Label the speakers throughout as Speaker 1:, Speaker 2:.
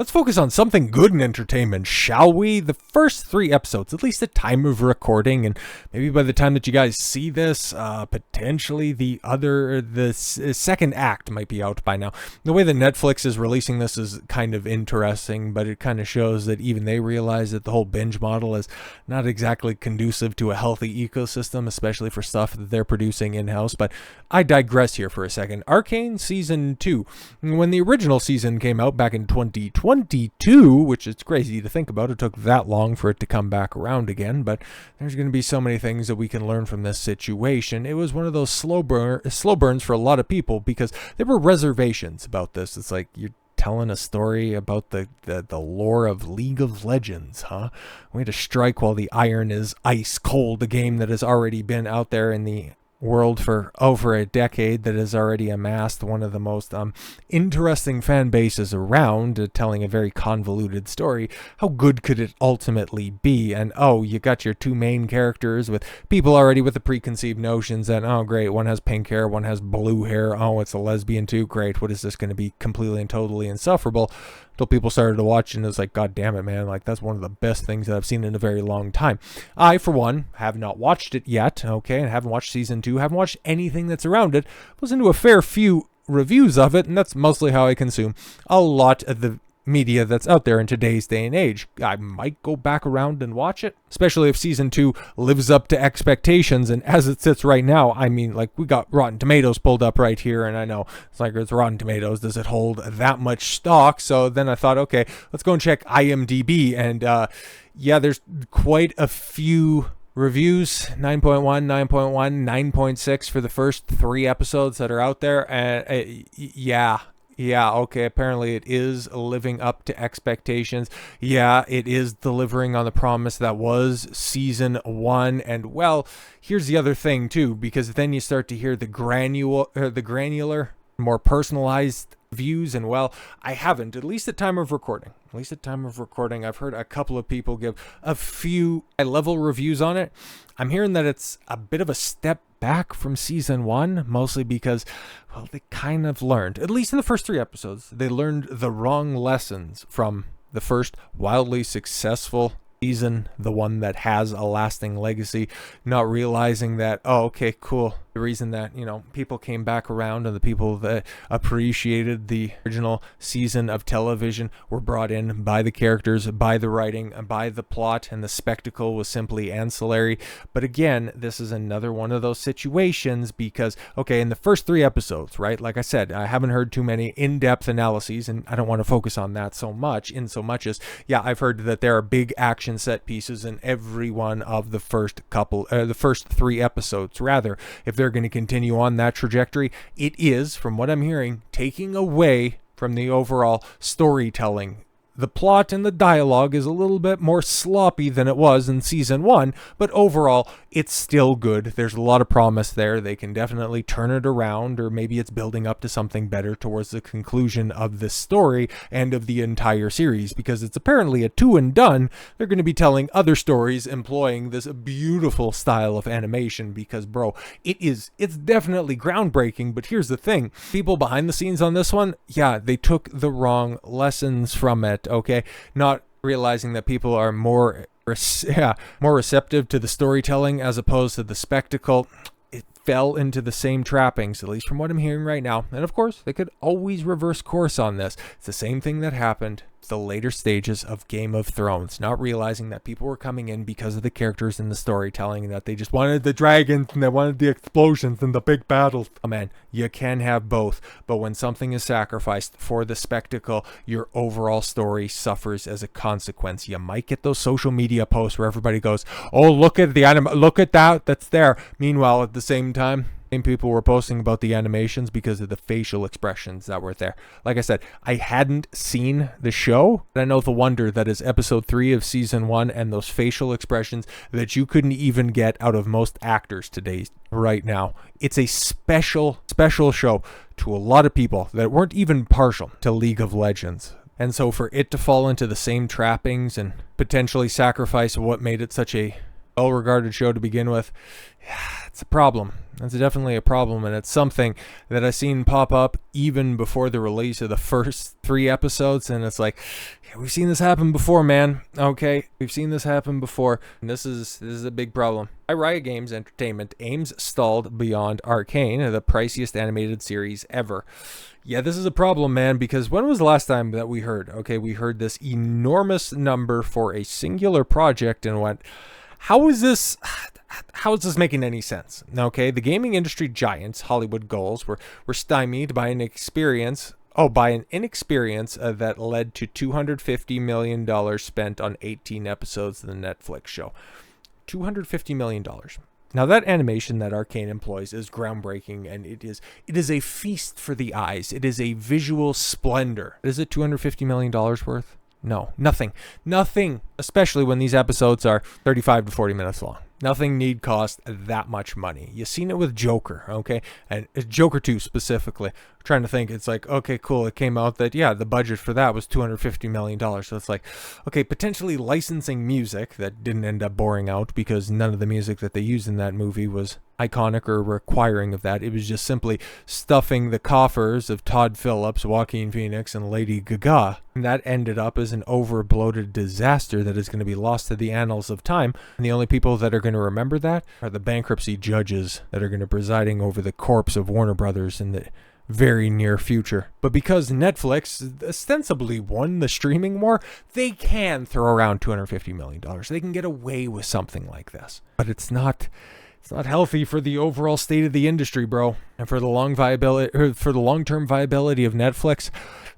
Speaker 1: Let's focus on something good in entertainment, shall we? The first 3 episodes, at least at time of recording, and maybe by the time that you guys see this, potentially the second act might be out by now. The way that Netflix is releasing this is kind of interesting, but it kind of shows that even they realize that the whole binge model is not exactly conducive to a healthy ecosystem, especially for stuff that they're producing in-house. But I digress here for a second. Arcane Season 2. When the original season came out back in 2022, which is crazy to think about. It took that long for it to come back around again, but there's going to be so many things that we can learn from this situation. It was one of those slow burns for a lot of people because there were reservations about this. It's like you're telling a story about the lore of League of Legends, huh? Way to strike while the iron is ice cold, a game that has already been out there in the world for over a decade, that has already amassed one of the most interesting fan bases around, telling a very convoluted story. How good could it ultimately be? And you got your two main characters with people already with the preconceived notions that, oh great, one has pink hair, one has blue hair, oh it's a lesbian too, great, what is this going to be? Completely and totally insufferable. Until people started to watch and it was like, god damn it, man, like that's one of the best things that I've seen in a very long time. I, for one, have not watched it yet, okay, and haven't watched season 2, haven't watched anything that's around it. Listened to a fair few reviews of it, and that's mostly how I consume a lot of the media that's out there in today's day and age. I might go back around and watch it, especially if season 2 lives up to expectations. And as it sits right now, I mean, like, we got Rotten Tomatoes pulled up right here, and I know it's like, it's Rotten Tomatoes, does it hold that much stock? So then I thought, okay, let's go and check IMDb, and yeah, there's quite a few reviews. 9.1, 9.1, 9.6 for the first 3 episodes that are out there, and yeah, okay, apparently it is living up to expectations. Yeah, it is delivering on the promise that was season 1. And well, here's the other thing too, because then you start to hear the granular, more personalized views, and well, I haven't, at least at time of recording. I've heard a couple of people give a few high-level reviews on it. I'm hearing that it's a bit of a step back from season 1, mostly because, well, they kind of learned, at least in the first 3 episodes, they learned the wrong lessons from the first wildly successful season, the one that has a lasting legacy, not realizing that, oh, okay, cool. The reason that, people came back around and the people that appreciated the original season of television were brought in by the characters, by the writing, by the plot, and the spectacle was simply ancillary. But again, this is another one of those situations because, okay, in the first 3 episodes, right, like I said, I haven't heard too many in-depth analyses, and I don't want to focus on that so much as, yeah, I've heard that there are big action set pieces in every one of the first 3 episodes, rather. If they're going to continue on that trajectory, it is, from what I'm hearing, taking away from the overall storytelling. The plot and the dialogue is a little bit more sloppy than it was in season 1, but overall, it's still good. There's a lot of promise there. They can definitely turn it around, or maybe it's building up to something better towards the conclusion of this story and of the entire series, because it's apparently a 2 and done. They're going to be telling other stories employing this beautiful style of animation because, bro, it's definitely groundbreaking. But here's the thing. People behind the scenes on this one, yeah, they took the wrong lessons from it. Okay, not realizing that people are more receptive to the storytelling as opposed to the spectacle. It fell into the same trappings, at least from what I'm hearing right now. And of course, they could always reverse course on this. It's the same thing that happened the later stages of Game of Thrones, not realizing that people were coming in because of the characters and the storytelling, and that they just wanted the dragons and they wanted the explosions and the big battles. Oh man, you can have both, but when something is sacrificed for the spectacle, your overall story suffers as a consequence. You might get those social media posts where everybody goes, oh, look at the look at that's there. Meanwhile, at the same time, same people were posting about the animations because of the facial expressions that were there. Like I said, I hadn't seen the show, but I know the wonder that is episode 3 of season 1 and those facial expressions that you couldn't even get out of most actors today right now. It's a special show to a lot of people that weren't even partial to League of Legends. And so for it to fall into the same trappings and potentially sacrifice what made it such a well-regarded show to begin with. It's a problem. It's definitely a problem, and it's something that I've seen pop up even before the release of the first 3 episodes, and it's like, yeah, we've seen this happen before, man. Okay, we've seen this happen before, and this is a big problem. Riot Games Entertainment aims stalled beyond Arcane, the priciest animated series ever. Yeah, this is a problem, man, because when was the last time that we heard? Okay, we heard this enormous number for a singular project and went, how is this making any sense? Okay, the gaming industry giants, Hollywood goals, were stymied by an inexperience that led to $250 million spent on 18 episodes of the Netflix show. $250 million. Now, that animation that Arcane employs is groundbreaking, and it is a feast for the eyes. It is a visual splendor. Is it $250 million worth? No, nothing, especially when these episodes are 35 to 40 minutes long. Nothing need cost that much money. You've seen it with Joker, okay? And Joker 2 specifically. I'm trying to think, it's like, okay, cool. It came out that, yeah, the budget for that was $250 million. So it's like, okay, potentially licensing music that didn't end up boring out because none of the music that they used in that movie was iconic or requiring of that. It was just simply stuffing the coffers of Todd Phillips, Joaquin Phoenix, and Lady Gaga. And that ended up as an over-bloated disaster that is going to be lost to the annals of time. And the only people that are going to remember that are the bankruptcy judges that are going to be presiding over the corpse of Warner Brothers in the very near future. But because Netflix ostensibly won the streaming war, they can throw around $250 million. They can get away with something like this. But it's not healthy for the overall state of the industry, bro. And for the long-term viability of Netflix,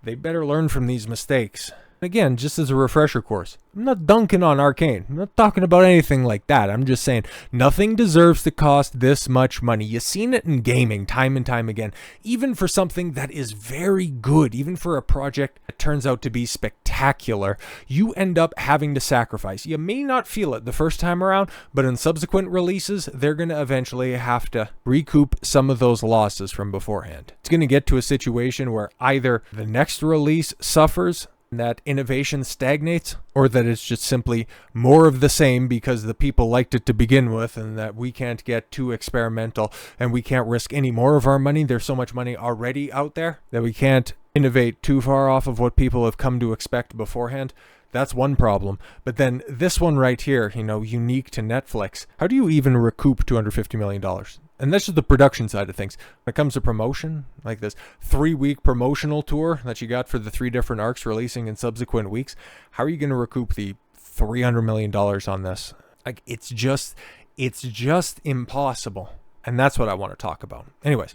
Speaker 1: they better learn from these mistakes. Again, just as a refresher course, I'm not dunking on Arcane. I'm not talking about anything like that. I'm just saying nothing deserves to cost this much money. You've seen it in gaming time and time again. Even for something that is very good, even for a project that turns out to be spectacular, you end up having to sacrifice. You may not feel it the first time around, but in subsequent releases, they're going to eventually have to recoup some of those losses from beforehand. It's going to get to a situation where either the next release suffers, that innovation stagnates, or that it's just simply more of the same because the people liked it to begin with, and that we can't get too experimental and we can't risk any more of our money. There's so much money already out there that we can't innovate too far off of what people have come to expect beforehand. That's one problem. But then this one right here, unique to Netflix, how do you even recoup $250 million? And that's just the production side of things. When it comes to promotion, like this 3-week promotional tour that you got for the 3 different arcs releasing in subsequent weeks, how are you going to recoup the $300 million on this? Like, it's just impossible. And that's what I want to talk about. Anyways,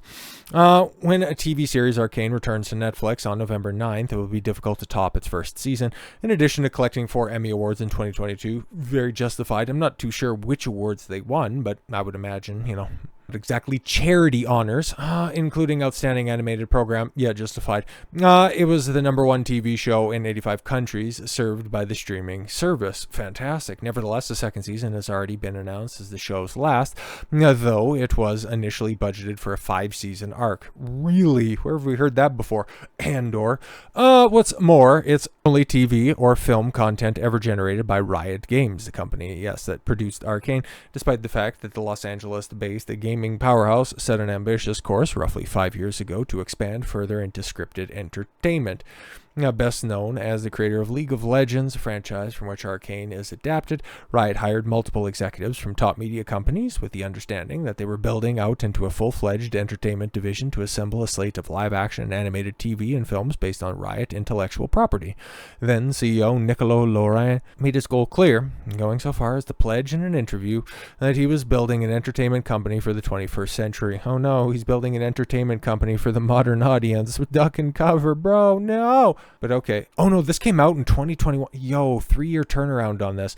Speaker 1: when a TV series Arcane returns to Netflix on November 9th, it will be difficult to top its first season. In addition to collecting 4 Emmy Awards in 2022, very justified. I'm not too sure which awards they won, but I would imagine, not exactly charity honors, including Outstanding Animated Program. Yeah, justified. It was the #1 TV show in 85 countries served by the streaming service. Fantastic. Nevertheless, the second season has already been announced as the show's last, though it was initially budgeted for a 5-season arc. Really? Where have we heard that before? Andor. What's more, it's only TV or film content ever generated by Riot Games, the company, yes, that produced Arcane, despite the fact that the Los Angeles-based gaming powerhouse set an ambitious course roughly 5 years ago to expand further into scripted entertainment. Now, best known as the creator of League of Legends, a franchise from which Arcane is adapted, Riot hired multiple executives from top media companies with the understanding that they were building out into a full-fledged entertainment division to assemble a slate of live-action and animated TV and films based on Riot intellectual property. Then CEO Nicolas Laurent made his goal clear, going so far as to pledge in an interview that he was building an entertainment company for the 21st century. Oh no, he's building an entertainment company for the modern audience. Duck and cover, bro, no! But okay. Oh no, this came out in 2021. Yo, 3-year turnaround on this.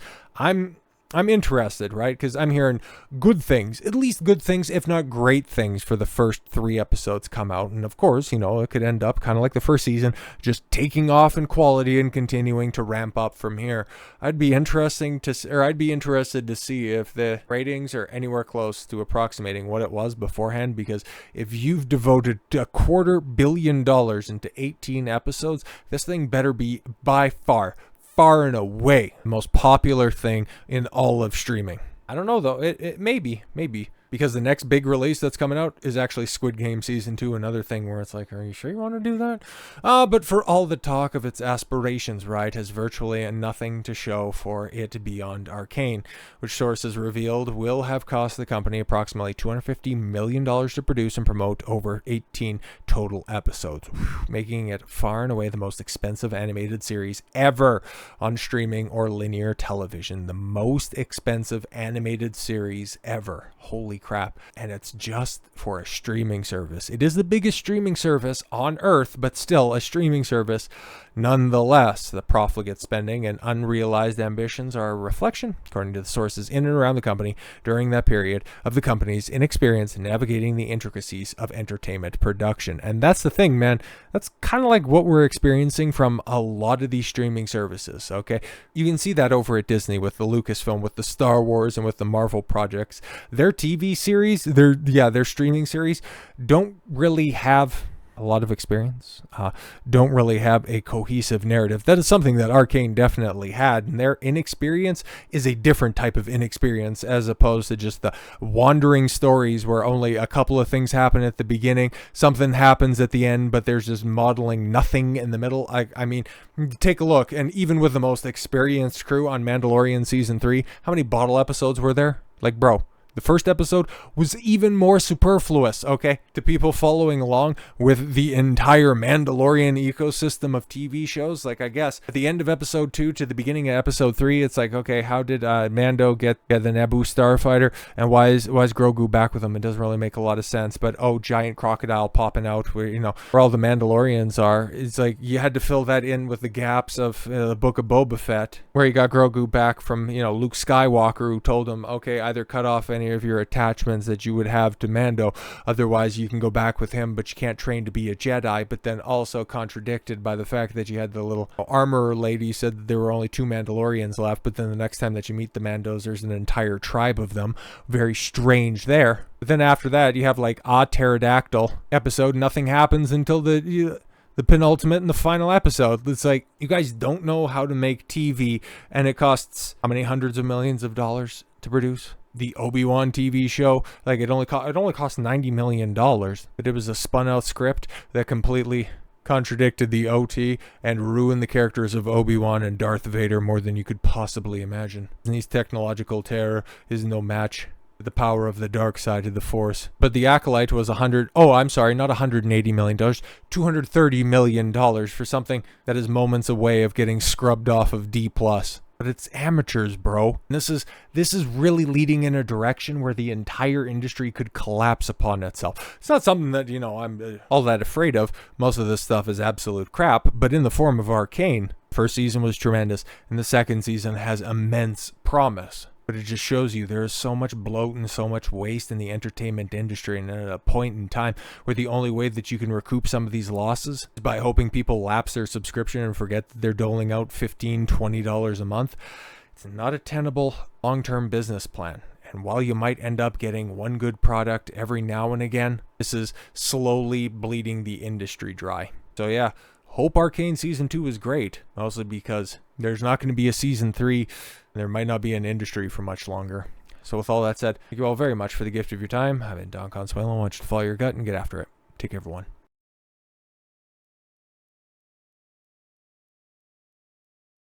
Speaker 1: I'm interested, right? Because I'm hearing good things, at least good things, if not great things, for the first 3 episodes come out. And of course, it could end up kind of like the first season, just taking off in quality and continuing to ramp up from here. I'd be interested to see if the ratings are anywhere close to approximating what it was beforehand. Because if you've devoted $250 million into 18 episodes, this thing better be by far and away the most popular thing in all of streaming. I don't know though. It maybe because the next big release that's coming out is actually Squid Game season 2, another thing where it's like, are you sure you want to do that? But for all the talk of its aspirations, Riot has virtually nothing to show for it beyond Arcane, which sources revealed will have cost the company approximately $250 million to produce and promote over 18 total episodes, making it far and away the most expensive animated series ever on streaming or linear television. The most expensive animated series ever. Holy crap. And it's just for a streaming service. It is the biggest streaming service on earth, but still a streaming service nonetheless. The profligate spending and unrealized ambitions are a reflection, according to the sources in and around the company, during that period of the company's inexperience in navigating the intricacies of entertainment production. And that's the thing, man. That's kind of like what we're experiencing from a lot of these streaming services, okay? You can see that over at Disney with the Lucasfilm, with the Star Wars, and with the Marvel projects. Their TV series, their streaming series don't really have a lot of experience, don't really have a cohesive narrative. That is something that Arcane definitely had, and their inexperience is a different type of inexperience as opposed to just the wandering stories where only a couple of things happen at the beginning, something happens at the end, but there's just modeling nothing in the middle. I mean, take a look, and even with the most experienced crew on Mandalorian Season 3, how many bottle episodes were there? Like, bro, the first episode was even more superfluous, okay, to people following along with the entire Mandalorian ecosystem of TV shows. Like, I guess at the end of episode 2 to the beginning of episode 3, it's like, okay, how did Mando get the Naboo starfighter, and why is Grogu back with him? It doesn't really make a lot of sense. But oh, giant crocodile popping out where, you know, where all the Mandalorians are. It's like you had to fill that in with the gaps of the Book of Boba Fett, where you got Grogu back from, you know, Luke Skywalker, who told him, okay, either cut off any of your attachments that you would have to Mando, otherwise you can go back with him, but you can't train to be a Jedi. But then also contradicted by the fact that you had the little armorer lady said that there were only 2 Mandalorians left, but then the next time that you meet the Mandos, there's an entire tribe of them. Very strange there. But then after that, you have like a pterodactyl episode. Nothing happens until the penultimate and the final episode. It's like, you guys don't know how to make TV, and it costs how many hundreds of millions of dollars to produce? The Obi-Wan TV show, like it only cost $90 million, but it was a spun out script that completely contradicted the OT and ruined the characters of Obi-Wan and Darth Vader more than you could possibly imagine. Disney's technological terror is no match for the power of the dark side of the Force. But the Acolyte was not $180 million, $230 million for something that is moments away of getting scrubbed off of D+. But it's amateurs, bro. And this is really leading in a direction where the entire industry could collapse upon itself. It's not something that, you know, I'm all that afraid of. Most of this stuff is absolute crap, but in the form of Arcane, first season was tremendous, and the second season has immense promise. But it just shows you there is so much bloat and so much waste in the entertainment industry, and at a point in time where the only way that you can recoup some of these losses is by hoping people lapse their subscription and forget that they're doling out $15, $20 a month. It's not a tenable long-term business plan. And while you might end up getting one good product every now and again, this is slowly bleeding the industry dry. So yeah, hope Arcane Season 2 is great, mostly because there's not going to be a Season 3, and there might not be an industry for much longer. So with all that said, thank you all very much for the gift of your time. I've been Don Consuelo. I want you to follow your gut and get after it. Take care, everyone.